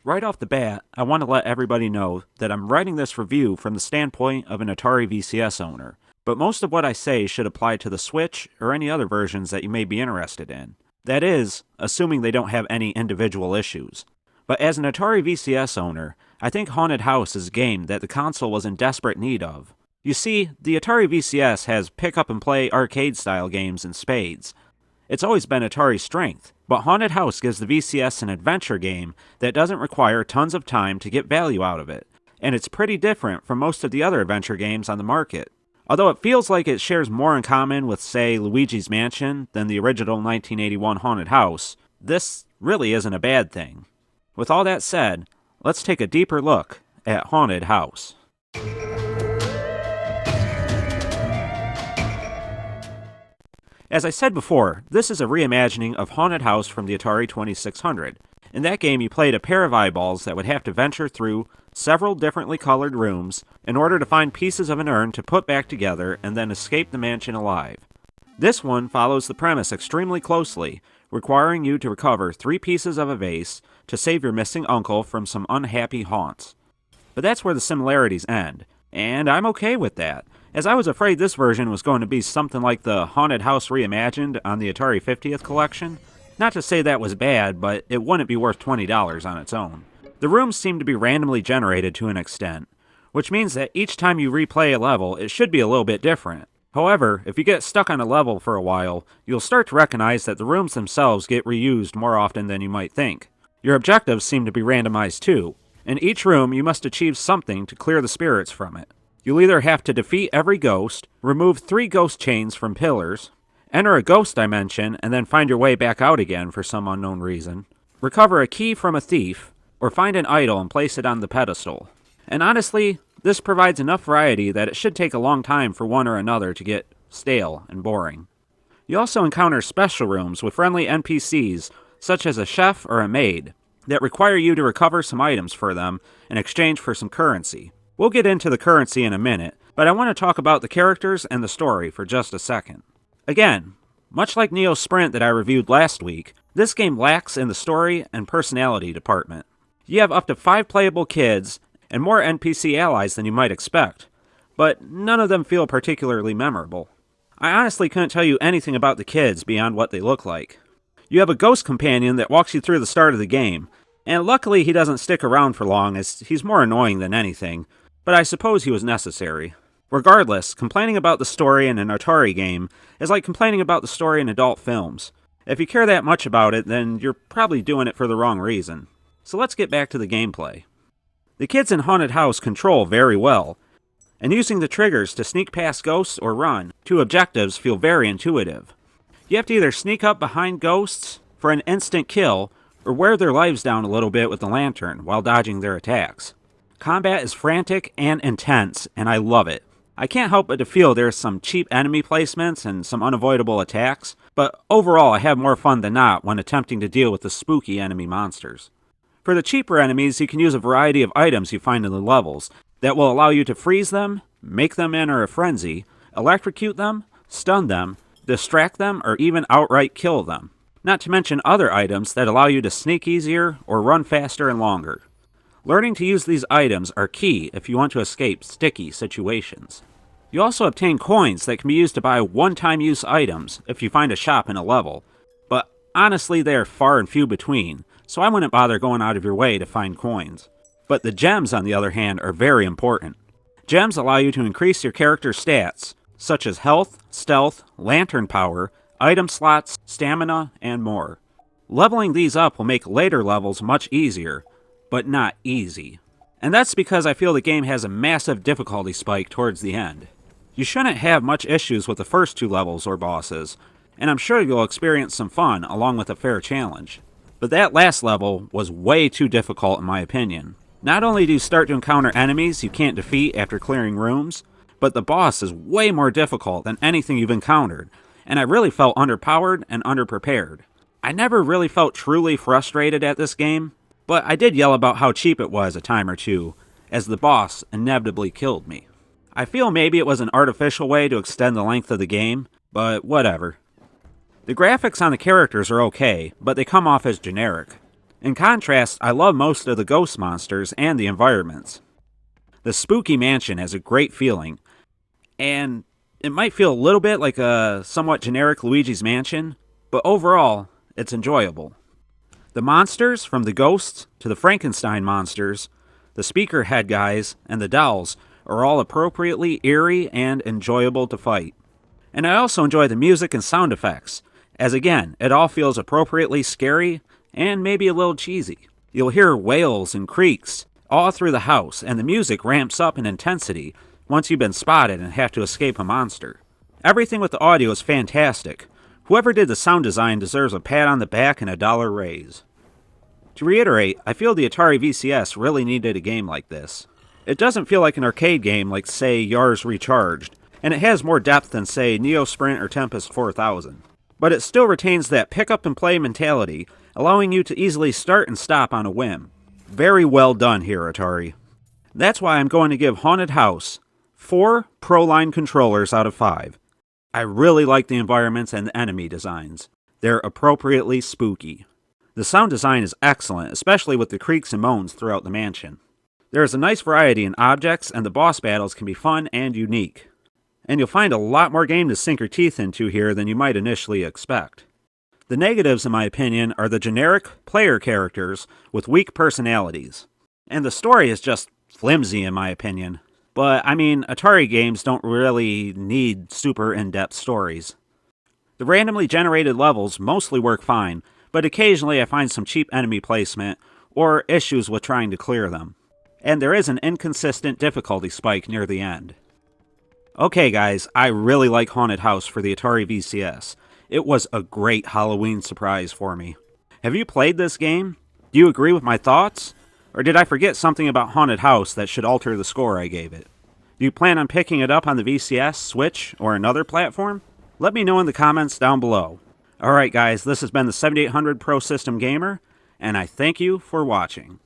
Right off the bat, I want to let everybody know that I'm writing this review from the standpoint of an Atari VCS owner, but most of what I say should apply to the Switch or any other versions that you may be interested in. That is, assuming they don't have any individual issues. But as an Atari VCS owner, I think Haunted House is a game that the console was in desperate need of. You see, the Atari VCS has pick-up-and-play arcade-style games in spades. It's always been Atari's strength, but Haunted House gives the VCS an adventure game that doesn't require tons of time to get value out of it, and it's pretty different from most of the other adventure games on the market. Although it feels like it shares more in common with, say, Luigi's Mansion than the original 1981 Haunted House, this really isn't a bad thing. With all that said, let's take a deeper look at Haunted House. As I said before, this is a reimagining of Haunted House from the Atari 2600. In that game, you played a pair of eyeballs that would have to venture through several differently colored rooms in order to find pieces of an urn to put back together and then escape the mansion alive. This one follows the premise extremely closely, requiring you to recover 3 pieces of a vase to save your missing uncle from some unhappy haunts. But that's where the similarities end, and I'm okay with that, as I was afraid this version was going to be something like the Haunted House Reimagined on the Atari 50th collection. Not to say that was bad, but it wouldn't be worth $20 on its own. The rooms seem to be randomly generated to an extent, which means that each time you replay a level, it should be a little bit different. However, if you get stuck on a level for a while, you'll start to recognize that the rooms themselves get reused more often than you might think. Your objectives seem to be randomized too. In each room, you must achieve something to clear the spirits from it. You'll either have to defeat every ghost, remove 3 ghost chains from pillars, enter a ghost dimension and then find your way back out again for some unknown reason, recover a key from a thief, or find an idol and place it on the pedestal. And honestly, this provides enough variety that it should take a long time for one or another to get stale and boring. You also encounter special rooms with friendly NPCs, such as a chef or a maid, that require you to recover some items for them in exchange for some currency. We'll get into the currency in a minute, but I want to talk about the characters and the story for just a second. Again, much like Neo Sprint that I reviewed last week, this game lacks in the story and personality department. You have up to 5 playable kids and more NPC allies than you might expect, but none of them feel particularly memorable. I honestly couldn't tell you anything about the kids beyond what they look like. You have a ghost companion that walks you through the start of the game, and luckily he doesn't stick around for long as he's more annoying than anything, but I suppose he was necessary. Regardless, complaining about the story in an Atari game is like complaining about the story in adult films. If you care that much about it, then you're probably doing it for the wrong reason. So let's get back to the gameplay. The kids in Haunted House control very well, and using the triggers to sneak past ghosts or run to objectives feel very intuitive. You have to either sneak up behind ghosts for an instant kill, or wear their lives down a little bit with the lantern while dodging their attacks. Combat is frantic and intense, and I love it. I can't help but to feel there's some cheap enemy placements and some unavoidable attacks, but overall I have more fun than not when attempting to deal with the spooky enemy monsters. For the cheaper enemies, you can use a variety of items you find in the levels that will allow you to freeze them, make them enter a frenzy, electrocute them, stun them, distract them, or even outright kill them. Not to mention other items that allow you to sneak easier or run faster and longer. Learning to use these items are key if you want to escape sticky situations. You also obtain coins that can be used to buy one-time use items if you find a shop in a level, but honestly they are far and few between, so I wouldn't bother going out of your way to find coins. But the gems, on the other hand, are very important. Gems allow you to increase your character's stats, such as health, stealth, lantern power, item slots, stamina, and more. Leveling these up will make later levels much easier, but not easy. And that's because I feel the game has a massive difficulty spike towards the end. You shouldn't have much issues with the first 2 levels or bosses, and I'm sure you'll experience some fun along with a fair challenge. But that last level was way too difficult in my opinion. Not only do you start to encounter enemies you can't defeat after clearing rooms, but the boss is way more difficult than anything you've encountered, and I really felt underpowered and underprepared. I never really felt truly frustrated at this game, but I did yell about how cheap it was a time or two, as the boss inevitably killed me. I feel maybe it was an artificial way to extend the length of the game, but whatever. The graphics on the characters are okay, but they come off as generic. In contrast, I love most of the ghost monsters and the environments. The spooky mansion has a great feeling, and it might feel a little bit like a somewhat generic Luigi's Mansion, but overall, it's enjoyable. The monsters, from the ghosts to the Frankenstein monsters, the speaker head guys, and the dolls, are all appropriately eerie and enjoyable to fight. And I also enjoy the music and sound effects, as again, it all feels appropriately scary and maybe a little cheesy. You'll hear wails and creaks all through the house, and the music ramps up in intensity once you've been spotted and have to escape a monster. Everything with the audio is fantastic. Whoever did the sound design deserves a pat on the back and a $1 raise. To reiterate, I feel the Atari VCS really needed a game like this. It doesn't feel like an arcade game like, say, Yars Recharged, and it has more depth than, say, Neo Sprint or Tempest 4000. But it still retains that pick-up-and-play mentality, allowing you to easily start and stop on a whim. Very well done here, Atari. That's why I'm going to give Haunted House 4 Pro-Line controllers out of 5. I really like the environments and the enemy designs. They're appropriately spooky. The sound design is excellent, especially with the creaks and moans throughout the mansion. There is a nice variety in objects, and the boss battles can be fun and unique. And you'll find a lot more game to sink your teeth into here than you might initially expect. The negatives, in my opinion, are the generic player characters with weak personalities. And the story is just flimsy, in my opinion. But, I mean, Atari games don't really need super in-depth stories. The randomly generated levels mostly work fine, but occasionally I find some cheap enemy placement or issues with trying to clear them. And there is an inconsistent difficulty spike near the end. Okay guys, I really like Haunted House for the Atari VCS. It was a great Halloween surprise for me. Have you played this game? Do you agree with my thoughts? Or did I forget something about Haunted House that should alter the score I gave it? Do you plan on picking it up on the VCS, Switch, or another platform? Let me know in the comments down below. Alright guys, this has been the 7800 Pro System Gamer, and I thank you for watching.